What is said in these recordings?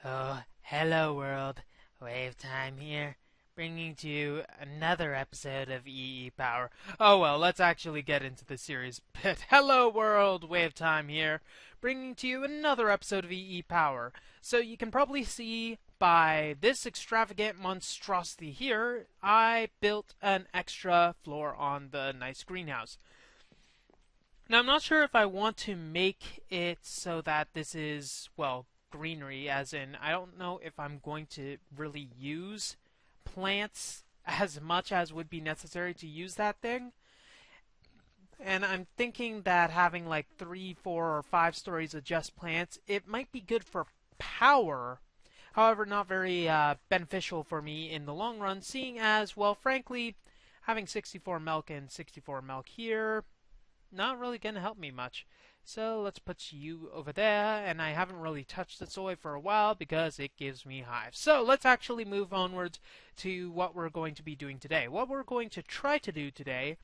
Oh, hello world. WayofTime here, bringing to you another episode of EEPower. Oh well, let's actually get into the series bit. Hello world, WayofTime here, bringing to you another episode of EEPower. So you can probably see by this extravagant monstrosity here, I built an extra floor on the nice greenhouse. Now, I'm not sure if I want to make it so that this is, well, greenery, as in, I don't know if I'm going to really use plants as much as would be necessary to use that thing. And I'm thinking that having like 3, 4, or 5 stories of just plants, it might be good for power. However, not very beneficial for me in the long run, seeing as, well, frankly, having 64 milk and 64 milk here, not really going to help me much. So let's put you over there, and I haven't really touched the soy for a while because it gives me hives. So let's actually move onwards to what we're going to be doing today. What we're going to try to do today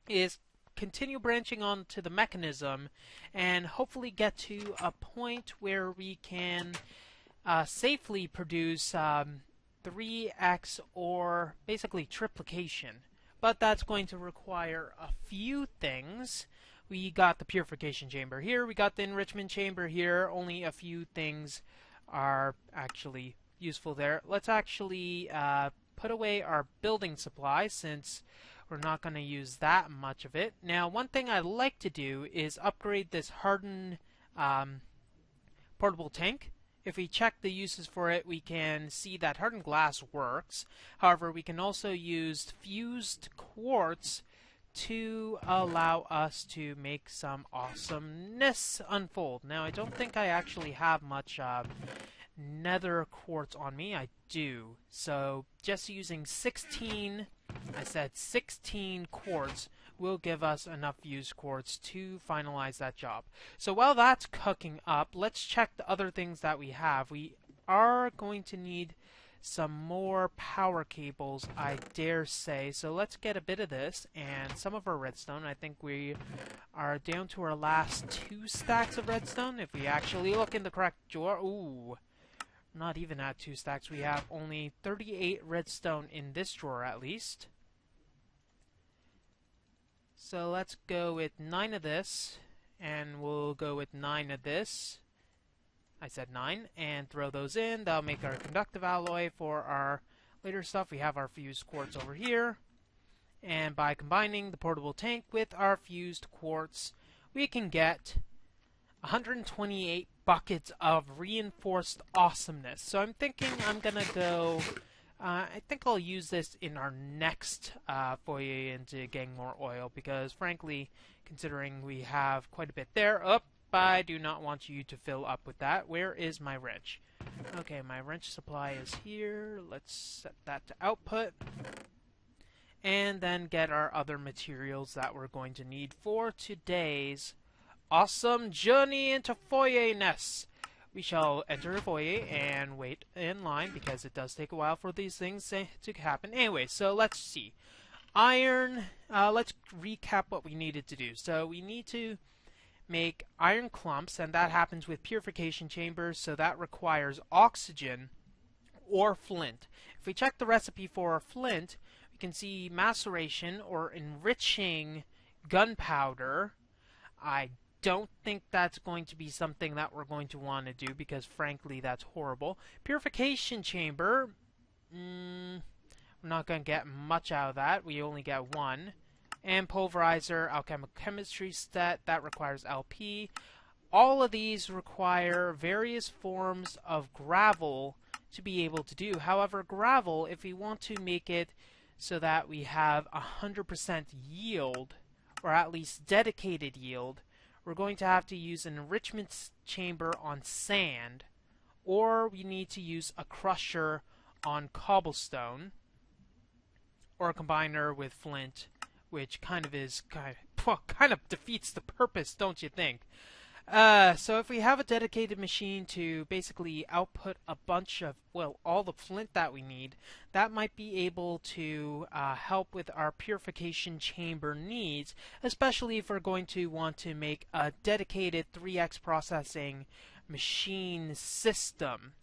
is continue branching on to the mechanism and hopefully get to a point where we can safely produce 3x or basically triplication. But that's going to require a few things. We got the purification chamber here, we got the enrichment chamber here, only a few things are actually useful there. Let's actually put away our building supplies since we're not going to use that much of it. Now, one thing I'd like to do is upgrade this hardened portable tank. If we check the uses for it, we can see that hardened glass works. However, we can also use fused quartz to allow us to make some awesomeness unfold. Now, I don't think I actually have much nether quartz on me. I do. So, just using 16, I said 16 quartz will give us enough fused quartz to finalize that job. So while that's cooking up, let's check the other things that we have. We are going to need some more power cables, I dare say. So let's get a bit of this and some of our redstone. I think we are down to our last 2 stacks of redstone. If we actually look in the correct drawer, ooh, not even at 2 stacks. We have only 38 redstone in this drawer at least. So let's go with 9 of this, and we'll go with 9 of this. I said 9, and throw those in. That'll make our conductive alloy for our later stuff. We have our fused quartz over here. And by combining the portable tank with our fused quartz, we can get 128 buckets of reinforced awesomeness. So I'm thinking I'm going to go... I think I'll use this in our next foyer into getting more oil because, frankly, considering we have quite a bit there, I do not want you to fill up with that. Where is my wrench? Okay, my wrench supply is here. Let's set that to output. And then get our other materials that we're going to need for today's awesome journey into foyer-ness. We shall enter a foyer and wait in line because it does take a while for these things to happen. Anyway, so let's see. Iron, let's recap what we needed to do. So we need to make iron clumps, and that happens with purification chambers, so that requires oxygen or flint. If we check the recipe for flint, we can see maceration or enriching gunpowder. I don't think that's going to be something that we're going to want to do because, frankly, that's horrible. Purification chamber, we're not going to get much out of that. We only get 1. And pulverizer, alchemical chemistry set, that requires LP. All of these require various forms of gravel to be able to do. However, gravel, if we want to make it so that we have 100% yield, or at least dedicated yield, we're going to have to use an enrichment chamber on sand, or we need to use a crusher on cobblestone, or a combiner with flint, which kind of defeats the purpose, don't you think? So if we have a dedicated machine to basically output a bunch of, well, all the flint that we need, that might be able to help with our purification chamber needs, especially if we're going to want to make a dedicated 3x processing machine system.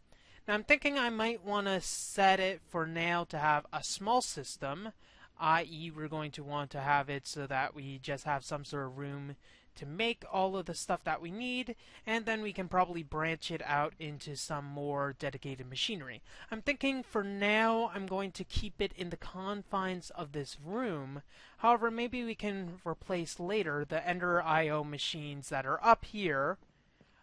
Now I'm thinking I might want to set it for now to have a small system, i.e. we're going to want to have it so that we just have some sort of room to make all of the stuff that we need, and then we can probably branch it out into some more dedicated machinery. I'm thinking for now I'm going to keep it in the confines of this room. However, maybe we can replace later the Ender IO machines that are up here,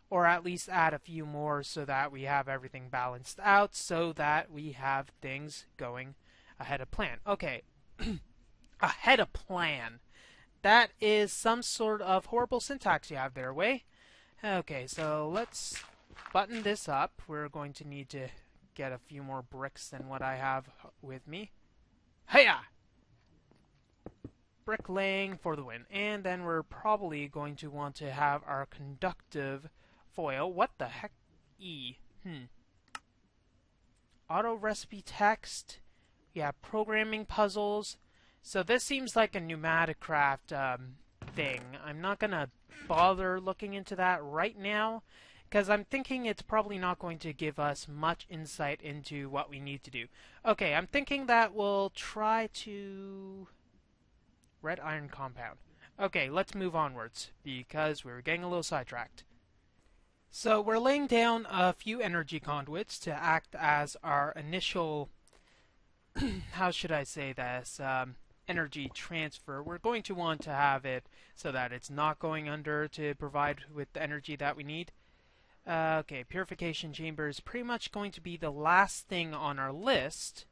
or at least add a few more so that we have everything balanced out, so that we have things going ahead of plan. Okay, ahead of plan. That is some sort of horrible syntax you have there, Way. Okay, so let's button this up. We're going to need to get a few more bricks than what I have with me. Hiya! Bricklaying for the win. And then we're probably going to want to have our conductive foil. What the heck? Auto recipe text. We have programming puzzles. So this seems like a pneumatic craft thing. I'm not going to bother looking into that right now, because I'm thinking it's probably not going to give us much insight into what we need to do. Okay, I'm thinking that we'll try to... Red iron compound. Okay, let's move onwards, because we're getting a little sidetracked. So we're laying down a few energy conduits to act as our initial... how should I say this? Energy transfer. We're going to want to have it so that it's not going under to provide with the energy that we need. Okay, purification chamber is pretty much going to be the last thing on our list.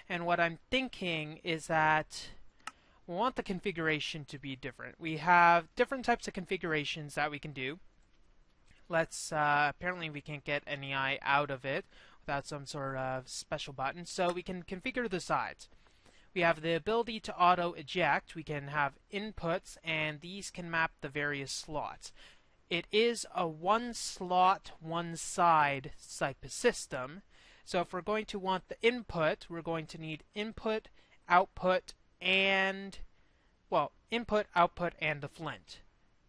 And what I'm thinking is that we want the configuration to be different. We have different types of configurations that we can do. Let's, apparently we can't get NEI out of it without some sort of special button, so we can configure the sides. We have the ability to auto eject. We can have inputs, and these can map the various slots. It is a one slot, one side type of system. So if we're going to want the input, we're going to need input, output, and, well, input, output, and the flint.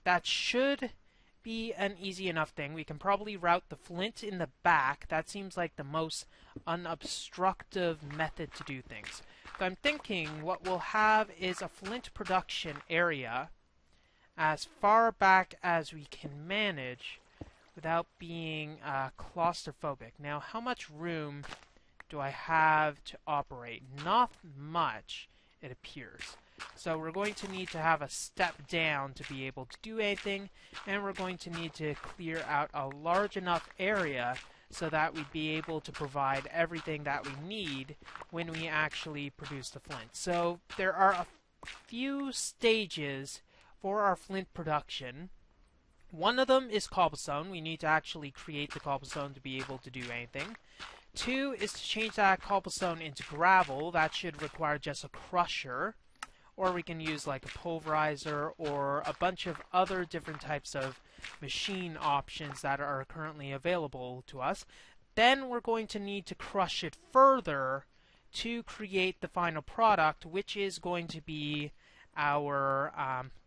That should be an easy enough thing. We can probably route the flint in the back. That seems like the most unobstructive method to do things. So I'm thinking what we'll have is a flint production area as far back as we can manage without being claustrophobic. Now, how much room do I have to operate? Not much, it appears. So we're going to need to have a step down to be able to do anything, and we're going to need to clear out a large enough area so that we'd be able to provide everything that we need when we actually produce the flint. So there are a few stages for our flint production. One of them is cobblestone. We need to actually create the cobblestone to be able to do anything. 2 is to change that cobblestone into gravel. That should require just a crusher. Or we can use like a pulverizer or a bunch of other different types of machine options that are currently available to us. Then we're going to need to crush it further to create the final product, which is going to be our,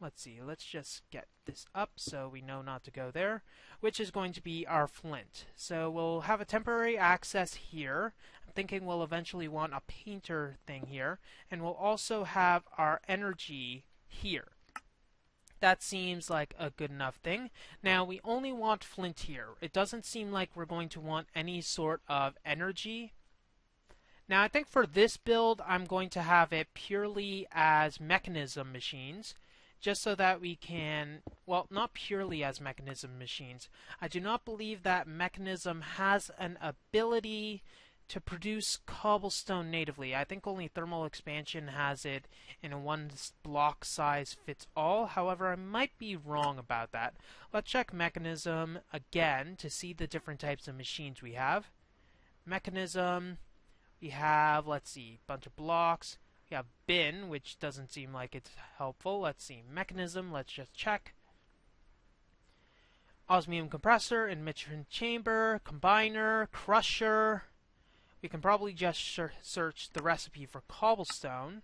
let's see, let's just get this up so we know not to go there, which is going to be our flint. So we'll have a temporary access here. I'm thinking we'll eventually want a painter thing here, and we'll also have our energy here. That seems like a good enough thing. Now, we only want flint here. It doesn't seem like we're going to want any sort of energy. Now, I think for this build, I'm going to have it purely as mechanism machines, just so that we can, well, not purely as mechanism machines. I do not believe that mechanism has an ability to produce cobblestone natively. I think only thermal expansion has it in a one block size fits all. However, I might be wrong about that. Let's check mechanism again to see the different types of machines we have. Mechanism, we have, let's see, bunch of blocks. We have bin, which doesn't seem like it's helpful. Let's see, mechanism, let's just check. Osmium compressor, enrichment chamber, combiner, crusher. We can probably just search the recipe for cobblestone.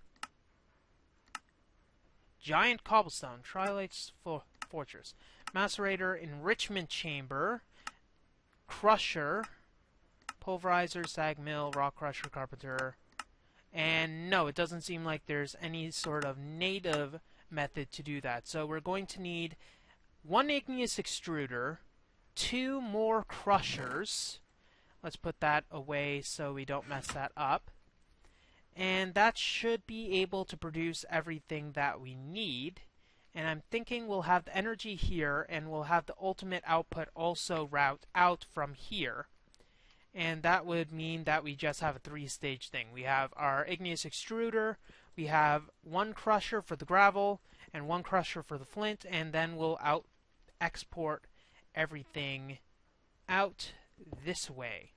Giant cobblestone, Trilite's fortress. Macerator, enrichment chamber, crusher, pulverizer, sag mill, rock crusher, carpenter. And no, it doesn't seem like there's any sort of native method to do that. So we're going to need 1 igneous extruder, 2 more crushers. Let's put that away so we don't mess that up. And that should be able to produce everything that we need. And I'm thinking we'll have the energy here, and we'll have the ultimate output also route out from here. And that would mean that we just have a 3-stage thing. We have our igneous extruder, we have 1 crusher for the gravel, and 1 crusher for the flint, and then we'll export everything out this way.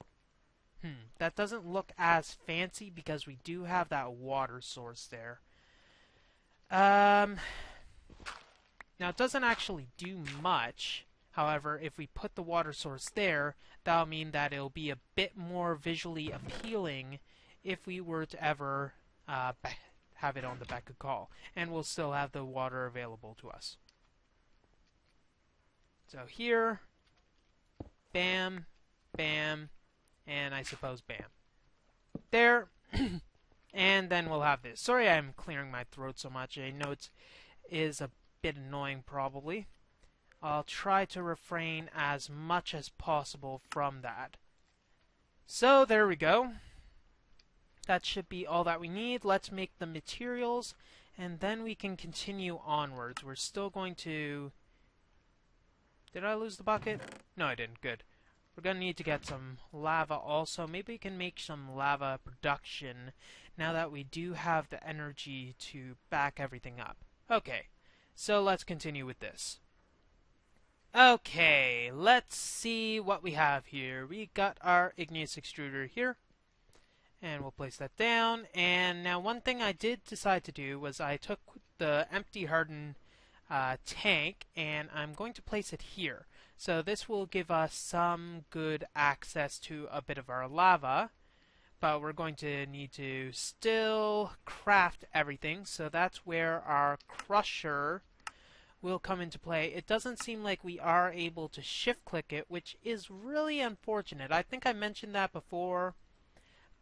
That doesn't look as fancy because we do have that water source there. Now, it doesn't actually do much. However, if we put the water source there, that'll mean that it'll be a bit more visually appealing if we were to ever have it on the beck and call. And we'll still have the water available to us. So here, bam, bam, and I suppose bam. There, and then we'll have this. Sorry I'm clearing my throat so much. I know it is a bit annoying probably. I'll try to refrain as much as possible from that. So there we go. That should be all that we need. Let's make the materials, and then we can continue onwards. We're still going to... Did I lose the bucket? No, I didn't. Good. We're going to need to get some lava also. Maybe we can make some lava production now that we do have the energy to back everything up. Okay, so let's continue with this. Okay, let's see what we have here. We got our igneous extruder here. And we'll place that down. And now one thing I did decide to do was I took the empty hardened tank, and I'm going to place it here. So this will give us some good access to a bit of our lava, but we're going to need to still craft everything. So that's where our crusher will come into play. It doesn't seem like we are able to shift click it, which is really unfortunate. I think I mentioned that before,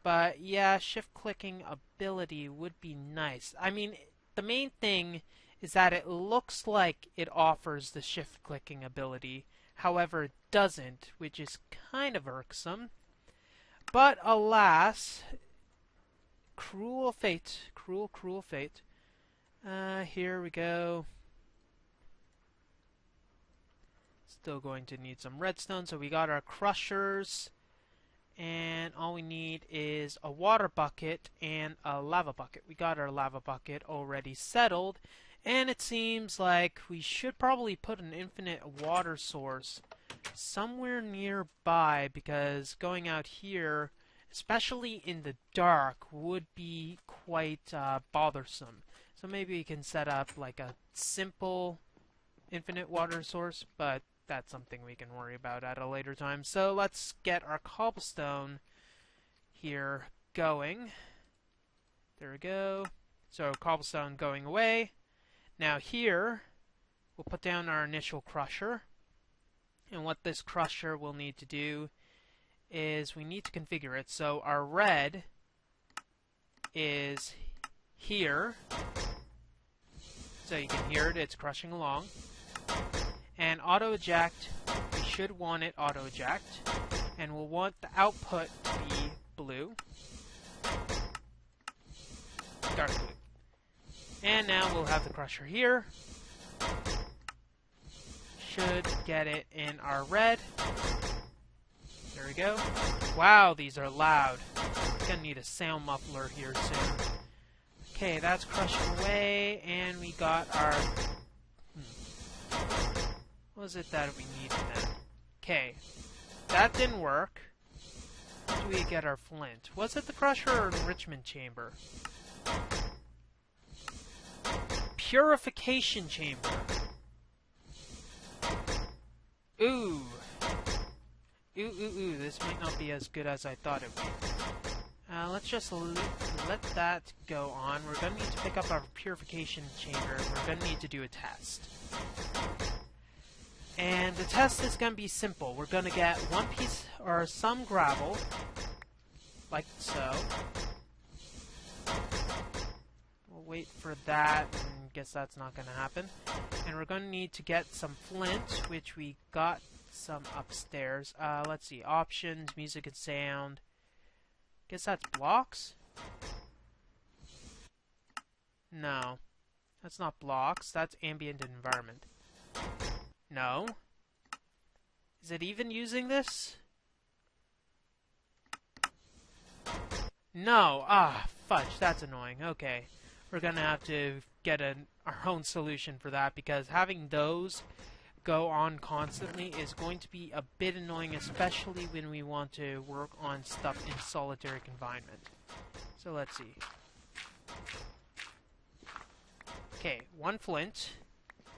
but yeah, shift clicking ability would be nice. I mean, the main thing is that it looks like it offers the shift clicking ability. However, it doesn't, which is kind of irksome. But alas, cruel fate. Cruel, cruel fate. Here we go. Still going to need some redstone. So we got our crushers. And all we need is a water bucket and a lava bucket. We got our lava bucket already settled. And it seems like we should probably put an infinite water source somewhere nearby, because going out here, especially in the dark, would be quite bothersome. So maybe we can set up like a simple infinite water source, but that's something we can worry about at a later time. So let's get our cobblestone here going. There we go. So cobblestone going away. Now here, we'll put down our initial crusher. And what this crusher will need to do is we need to configure it. So our red is here. So you can hear it, it's crushing along. And auto eject, we should want it auto eject. And we'll want the output to be blue. Dark blue. And now we'll have the crusher here. Should get it in our red. There we go. Wow, these are loud. Gonna need a sound muffler here soon. Okay, that's crushing away, and we got our... What was it that we needed then? Okay, that didn't work. How do we get our flint? Was it the crusher or enrichment chamber? Purification chamber. Ooh. Ooh, this might not be as good as I thought it would. Let's just let that go on. We're going to need to pick up our purification chamber, and we're going to need to do a test. And the test is going to be simple. We're going to get one piece or some gravel, like so. We'll wait for that, and guess that's not going to happen. And we're going to need to get some flint, which we got some upstairs. Let's see, options, music and sound. Guess that's blocks? No, that's not blocks, that's ambient environment. No. Is it even using this? No. Ah, fudge, that's annoying. Okay. We're gonna have to get our own solution for that, because having those go on constantly is going to be a bit annoying, especially when we want to work on stuff in solitary confinement. So let's see. Okay, one flint.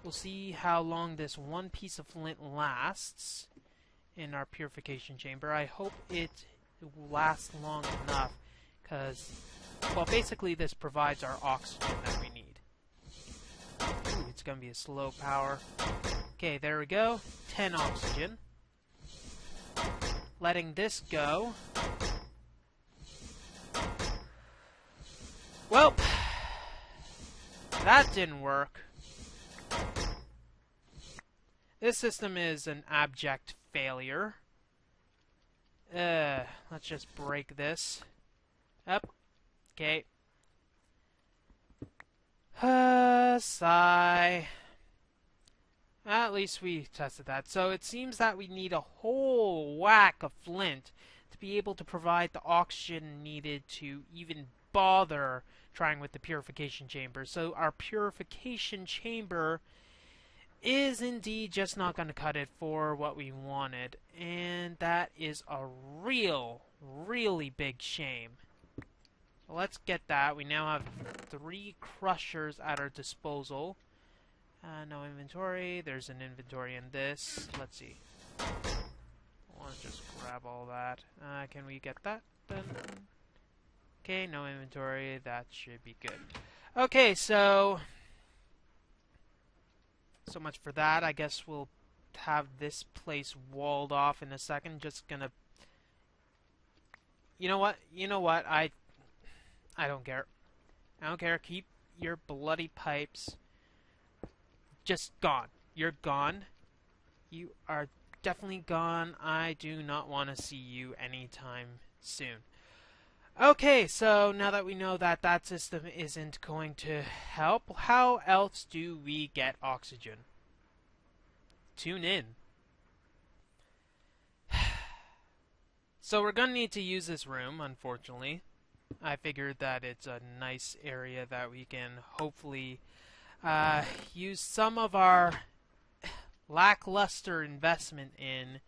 We'll see how long this one piece of flint lasts in our purification chamber. I hope it lasts long enough, because, well, basically this provides our oxygen that we need. Ooh, it's going to be a slow power. Okay, there we go. 10 oxygen. Letting this go. Well, that didn't work. This system is an abject failure. Let's just break this. Up. Okay. Sigh. At least we tested that. So it seems that we need a whole whack of flint to be able to provide the oxygen needed to even bother trying with the purification chamber. So our purification chamber is indeed just not going to cut it for what we wanted, and that is a really big shame. So let's get that. We now have 3 crushers at our disposal. No inventory. There's an inventory in this. Let's see. I want to just grab all that. Can we get that then? Okay, no inventory. That should be good. Okay, so much for that. I guess we'll have this place walled off in a second. Just gonna... You know what? I don't care. I don't care. Keep your bloody pipes just gone. You're gone. You are definitely gone. I do not want to see you anytime soon. Okay, so now that we know that that system isn't going to help, how else do we get oxygen? Tune in. So we're going to need to use this room, unfortunately. I figured that it's a nice area that we can hopefully use some of our lackluster investment in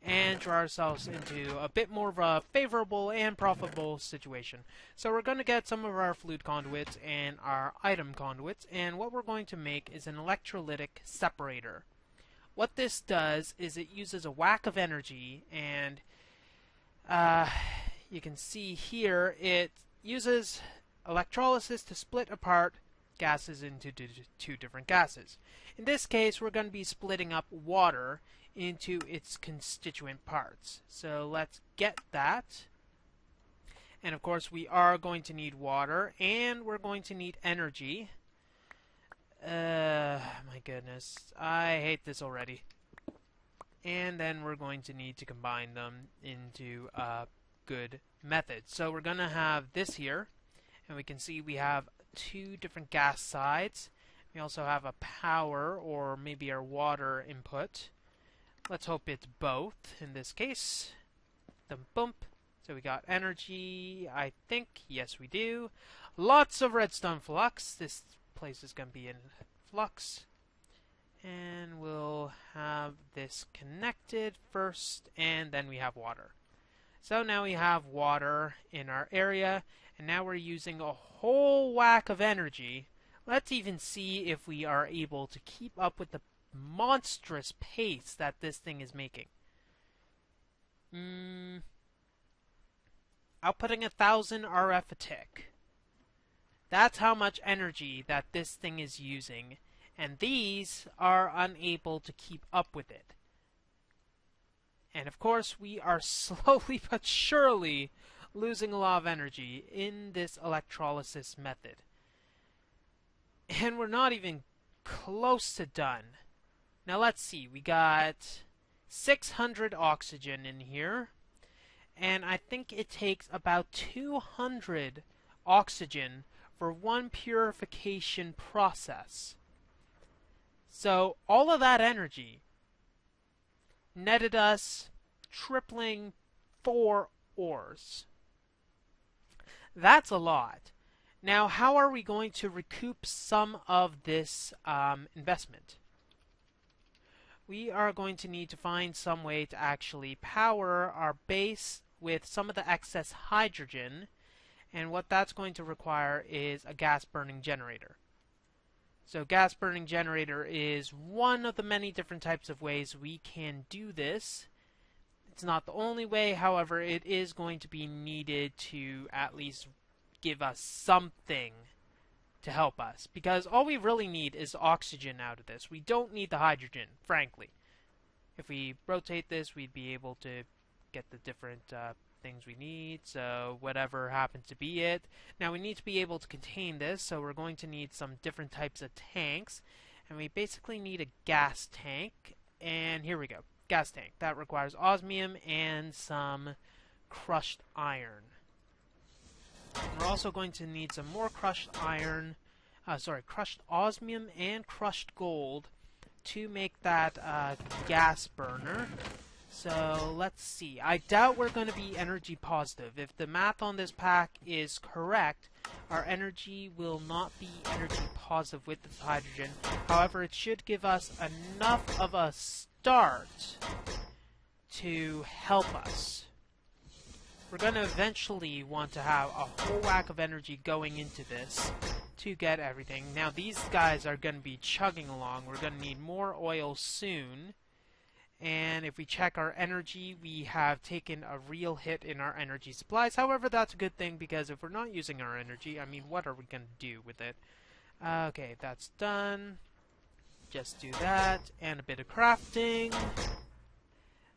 and draw ourselves into a bit more of a favorable and profitable situation. So we're going to get some of our fluid conduits and our item conduits, and what we're going to make is an electrolytic separator. What this does is it uses a whack of energy, and you can see here it uses electrolysis to split apart gases into 2 different gases. In this case, we're going to be splitting up water into its constituent parts. So let's get that. And of course we are going to need water, and we're going to need energy. My goodness, I hate this already. And then we're going to need to combine them into a good method. So we're going to have this here, and we can see we have 2 different gas sides. We also have a power, or maybe our water input. Let's hope it's both in this case. The bump. So we got energy, I think. Yes, we do. Lots of redstone flux. This place is going to be in flux. And we'll have this connected first, and then we have water. So now we have water in our area, and now we're using a whole whack of energy. Let's even see if we are able to keep up with the monstrous pace that this thing is making. Outputting 1,000 RF a tick. That's how much energy that this thing is using. And these are unable to keep up with it. And of course, we are slowly but surely losing a lot of energy in this electrolysis method. And we're not even close to done. Now let's see, we got 600 oxygen in here, and I think it takes about 200 oxygen for one purification process. So all of that energy netted us tripling 4 ores. That's a lot. Now, how are we going to recoup some of this investment? We are going to need to find some way to actually power our base with some of the excess hydrogen, and what that's going to require is a gas-burning generator. So gas-burning generator is one of the many different types of ways we can do this. It's not the only way, however, it is going to be needed to at least give us something to help us, because all we really need is oxygen out of this. We don't need the hydrogen, frankly. If we rotate this, we'd be able to get the different things we need, so whatever happens to be it. Now we need to be able to contain this, so we're going to need some different types of tanks, and we basically need a gas tank, and here we go, gas tank. That requires osmium and some crushed iron. We're also going to need some more crushed iron, crushed osmium and crushed gold to make that gas burner. So let's see. I doubt we're going to be energy positive. If the math on this pack is correct, our energy will not be energy positive with the hydrogen. However, it should give us enough of a start to help us. We're going to eventually want to have a whole whack of energy going into this to get everything. Now these guys are going to be chugging along. We're going to need more oil soon. And if we check our energy, we have taken a real hit in our energy supplies. However, that's a good thing, because if we're not using our energy, I mean, what are we going to do with it? Okay, that's done. Just do that, and a bit of crafting.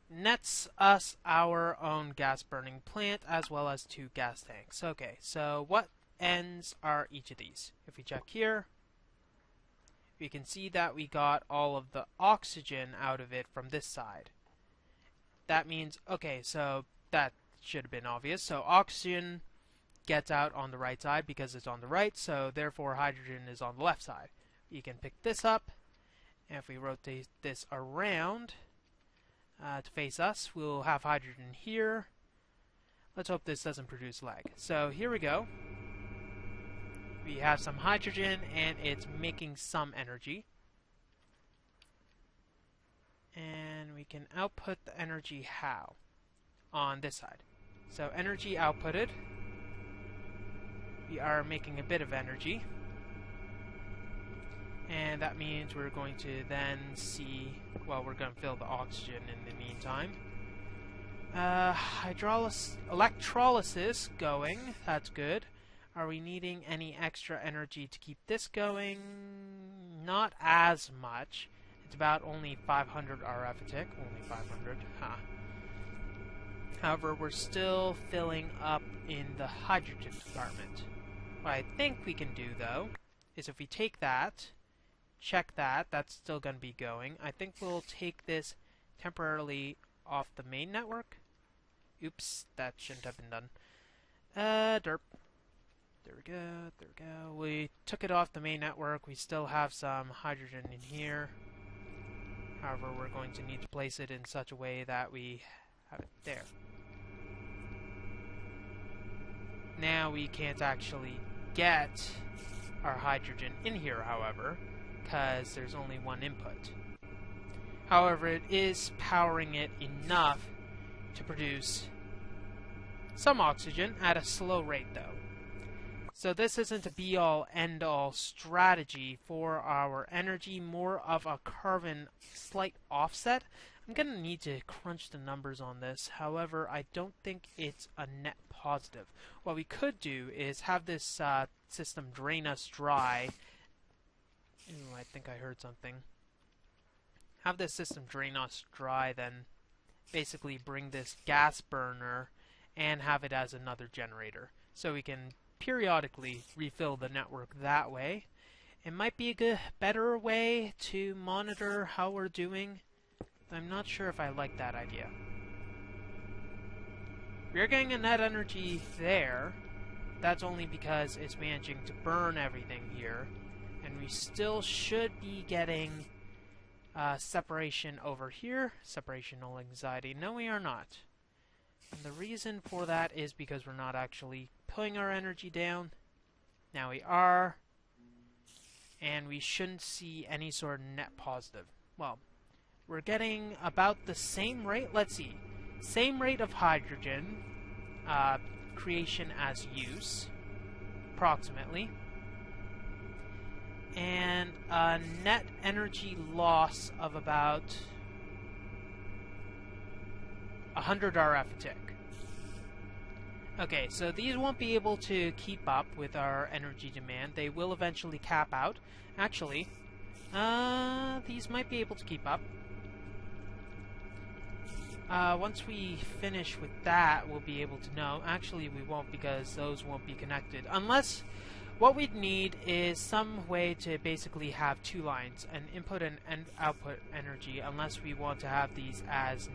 Nets us our own gas-burning plant, as well as 2 gas tanks. Okay, so what ends are each of these? If we check here, we can see that we got all of the oxygen out of it from this side. That means, okay, so that should have been obvious. So oxygen gets out on the right side because it's on the right, so therefore hydrogen is on the left side. You can pick this up, and if we rotate this around to face us, we'll have hydrogen here. Let's hope this doesn't produce lag. So here we go. We have some hydrogen, and it's making some energy. And we can output the energy how? On this side. So energy outputted. We are making a bit of energy. And that means we're going to then see, well, we're going to fill the oxygen in the meantime. Electrolysis going, that's good. Are we needing any extra energy to keep this going? Not as much. It's about only 500 RF a tick. Only 500. However, we're still filling up in the hydrogen department. What I think we can do, though, is if we take that, check that, that's still going to be going. I think we'll take this temporarily off the main network. Oops, that shouldn't have been done. Derp. There we go, there we go. We took it off the main network. We still have some hydrogen in here. However, we're going to need to place it in such a way that we have it there. Now we can't actually get our hydrogen in here, however, because there's only one input. However, it is powering it enough to produce some oxygen at a slow rate, though. So this isn't a be-all, end-all strategy for our energy, more of a carbon slight offset. I'm going to need to crunch the numbers on this. However, I don't think it's a net positive. What we could do is have this system drain us dry Ooh, I think I heard something. Have this system drain us dry, then basically bring this gas burner and have it as another generator. So we can periodically refill the network that way. It might be a better way to monitor how we're doing. I'm not sure if I like that idea. We're getting a net energy there. That's only because it's managing to burn everything here. And we still should be getting separation over here. Separational anxiety. No, we are not. And the reason for that is because we're not actually pulling our energy down. Now we are. And we shouldn't see any sort of net positive. Well, we're getting about the same rate. Let's see. Same rate of hydrogen creation as use, approximately. And a net energy loss of about 100 RF a tick. Okay, so these won't be able to keep up with our energy demand. They will eventually cap out. Actually, these might be able to keep up. Once we finish with that, we'll be able to know. Actually, we won't, because those won't be connected. Unless, what we'd need is some way to basically have two lines, an input and output energy, unless we want to have these as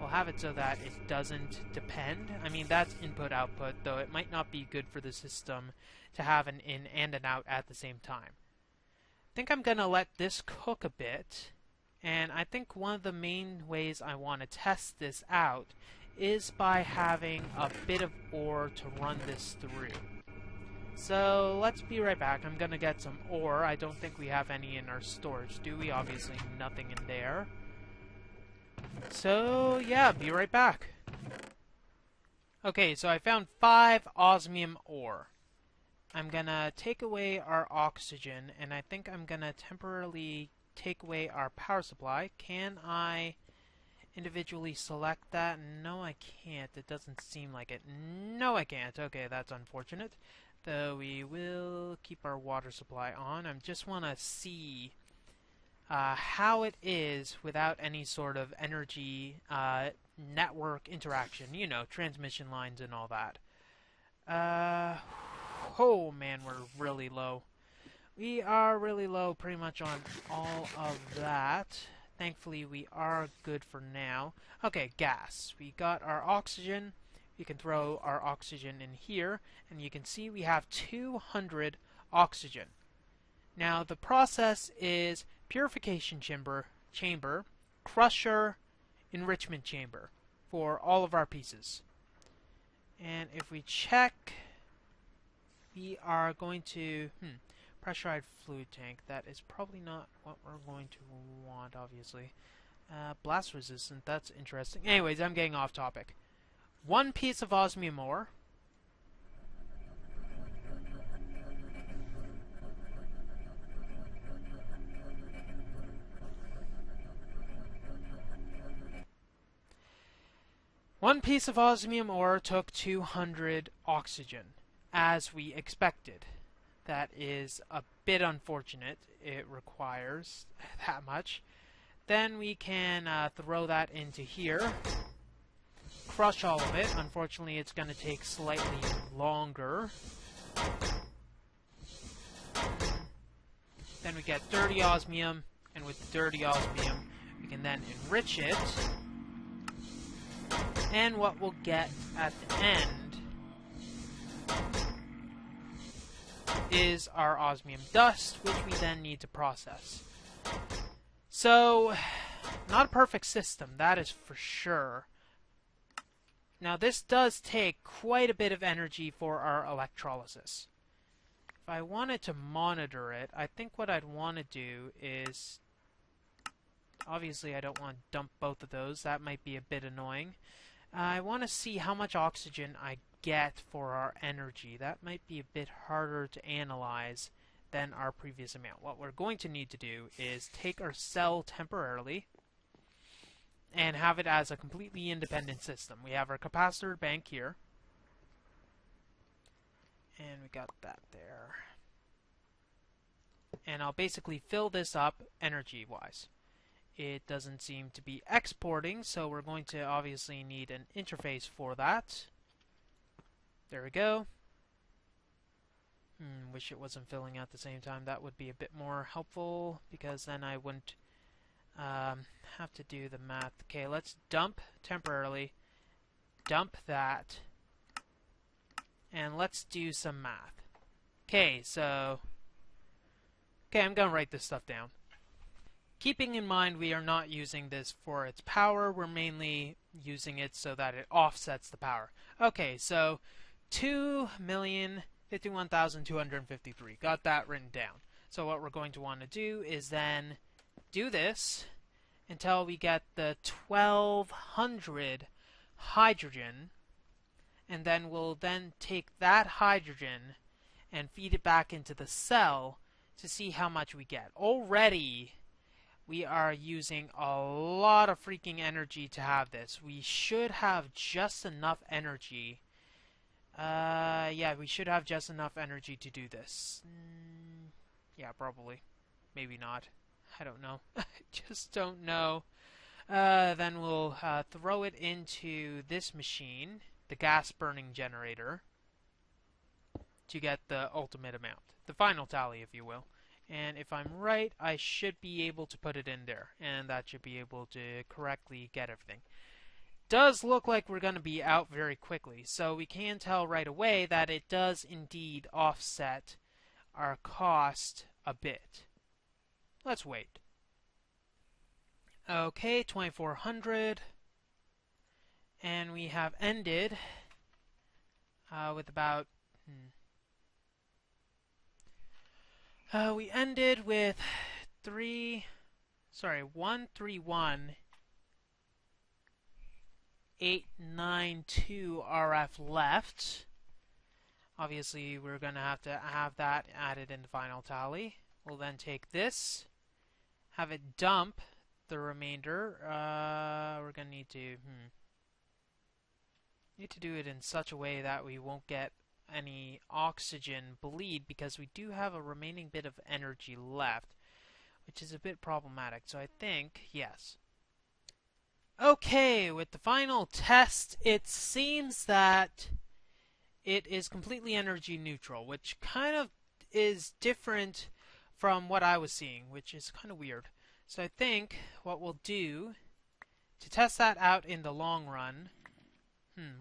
we'll have it so that it doesn't depend. I mean, that's input-output, though it might not be good for the system to have an in and an out at the same time. I think I'm going to let this cook a bit, and I think one of the main ways I want to test this out is by having a bit of ore to run this through. So let's be right back. I'm going to get some ore. I don't think we have any in our storage, do we? Obviously nothing in there. So, yeah, be right back. Okay, so I found 5 osmium ore. I'm gonna take away our oxygen, and I think I'm gonna temporarily take away our power supply. Can I individually select that? No, I can't. It doesn't seem like it. No, I can't. Okay, that's unfortunate. Though we will keep our water supply on. I just want to see how it is without any sort of energy network interaction. You know, transmission lines and all that. Oh man, we're really low. We are really low pretty much on all of that. Thankfully, we are good for now. Okay, gas. We got our oxygen. We can throw our oxygen in here, and you can see we have 200 oxygen. Now, the process is purification chamber, crusher, enrichment chamber for all of our pieces. And if we check, we are going to pressurized fluid tank. That is probably not what we're going to want, obviously. Blast resistant, that's interesting. Anyways, I'm getting off topic. 1 piece of osmium ore. One piece of osmium ore took 200 oxygen, as we expected. That is a bit unfortunate. It requires that much. Then we can throw that into here. Crush all of it. Unfortunately, it's going to take slightly longer. Then we get dirty osmium, and with the dirty osmium, we can then enrich it. And what we'll get at the end is our osmium dust, which we then need to process. So, not a perfect system, that is for sure. Now, this does take quite a bit of energy for our electrolysis. If I wanted to monitor it, I think what I'd want to do is... Obviously, I don't want to dump both of those. That might be a bit annoying. I want to see how much oxygen I get for our energy. That might be a bit harder to analyze than our previous amount. What we're going to need to do is take our cell temporarily and have it as a completely independent system. We have our capacitor bank here. And we got that there. and I'll basically fill this up energy-wise. It doesn't seem to be exporting, so we're going to obviously need an interface for that. There we go. Wish it wasn't filling at the same time. That would be a bit more helpful, because then I wouldn't have to do the math. Okay, let's dump temporarily. Dump that. And let's do some math. Okay, so... Okay, I'm going to write this stuff down. Keeping in mind we are not using this for its power, we're mainly using it so that it offsets the power. Okay, so 2,051,253. Got that written down. So what we're going to want to do is then do this until we get the 1,200 hydrogen, and then we'll then take that hydrogen and feed it back into the cell to see how much we get. Already, we are using a lot of freaking energy to have this. We should have just enough energy. Yeah, we should have just enough energy to do this. Yeah, probably. Maybe not. I don't know. I just don't know. Then we'll throw it into this machine, the gas burning generator, to get the ultimate amount. The final tally, if you will. And if I'm right, I should be able to put it in there, and that should be able to correctly get everything. Does look like we're going to be out very quickly, so we can tell right away that it does indeed offset our cost a bit. Let's wait. Okay, 2,400, and we have ended with about... we ended with 131,892 RF left. Obviously, we're going to have that added in the final tally. We'll then take this, have it dump the remainder. We're going to need to do it in such a way that we won't get any oxygen bleed, because we do have a remaining bit of energy left, which is a bit problematic. So I think, yes. Okay, with the final test, it seems that it is completely energy neutral, which kind of is different from what I was seeing, which is kind of weird. So I think what we'll do to test that out in the long run...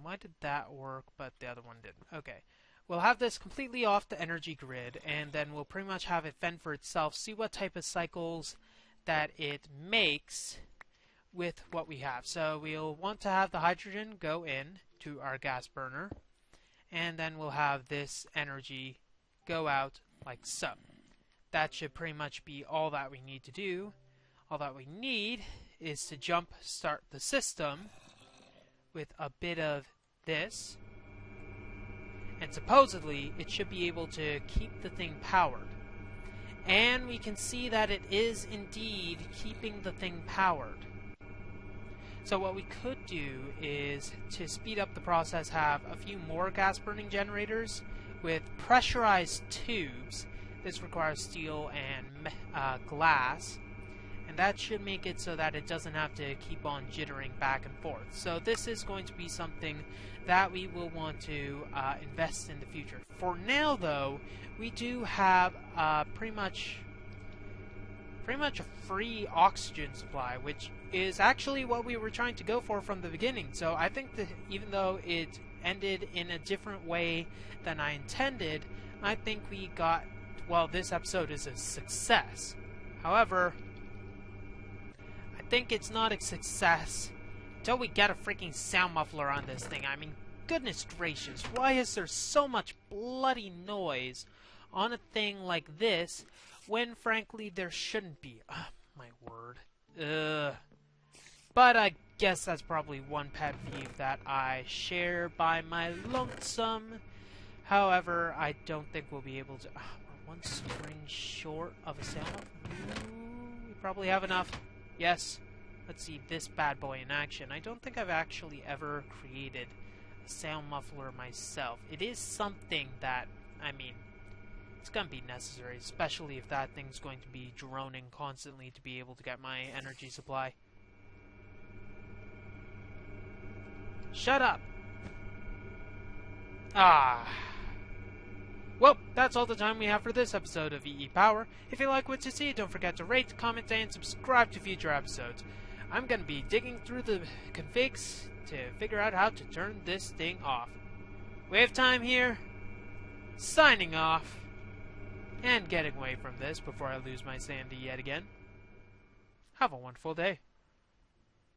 why did that work, but the other one didn't? Okay. We'll have this completely off the energy grid, and then we'll pretty much have it fend for itself, see what type of cycles that it makes with what we have. So we'll want to have the hydrogen go in to our gas burner, and then we'll have this energy go out like so. That should pretty much be all that we need to do. All that we need is to jump start the system with a bit of this. And supposedly, it should be able to keep the thing powered. And we can see that it is indeed keeping the thing powered. So what we could do is, to speed up the process, have a few more gas-burning generators with pressurized tubes. This requires steel and glass. And that should make it so that it doesn't have to keep on jittering back and forth. So this is going to be something that we will want to invest in the future. For now, though, we do have pretty much a free oxygen supply, which is actually what we were trying to go for from the beginning. So I think that even though it ended in a different way than I intended, I think we got... well, this episode is a success. However, I think it's not a success until we get a freaking sound muffler on this thing. I mean, goodness gracious, why is there so much bloody noise on a thing like this when, frankly, there shouldn't be? Oh, my word. But I guess that's probably one pet peeve that I share by my lonesome. However, I don't think we'll be able to... we're one string short of a sound muffler. We probably have enough. Yes. Let's see this bad boy in action. I don't think I've actually ever created a sound muffler myself. It is something that, I mean, It's gonna be necessary, especially if that thing's going to be droning constantly to be able to get my energy supply. Shut up! Ah. Well, that's all the time we have for this episode of EEPower. If you like what you see, don't forget to rate, comment, and subscribe to future episodes. I'm gonna be digging through the configs to figure out how to turn this thing off. WayofTime here, signing off, and getting away from this before I lose my sanity yet again. Have a wonderful day.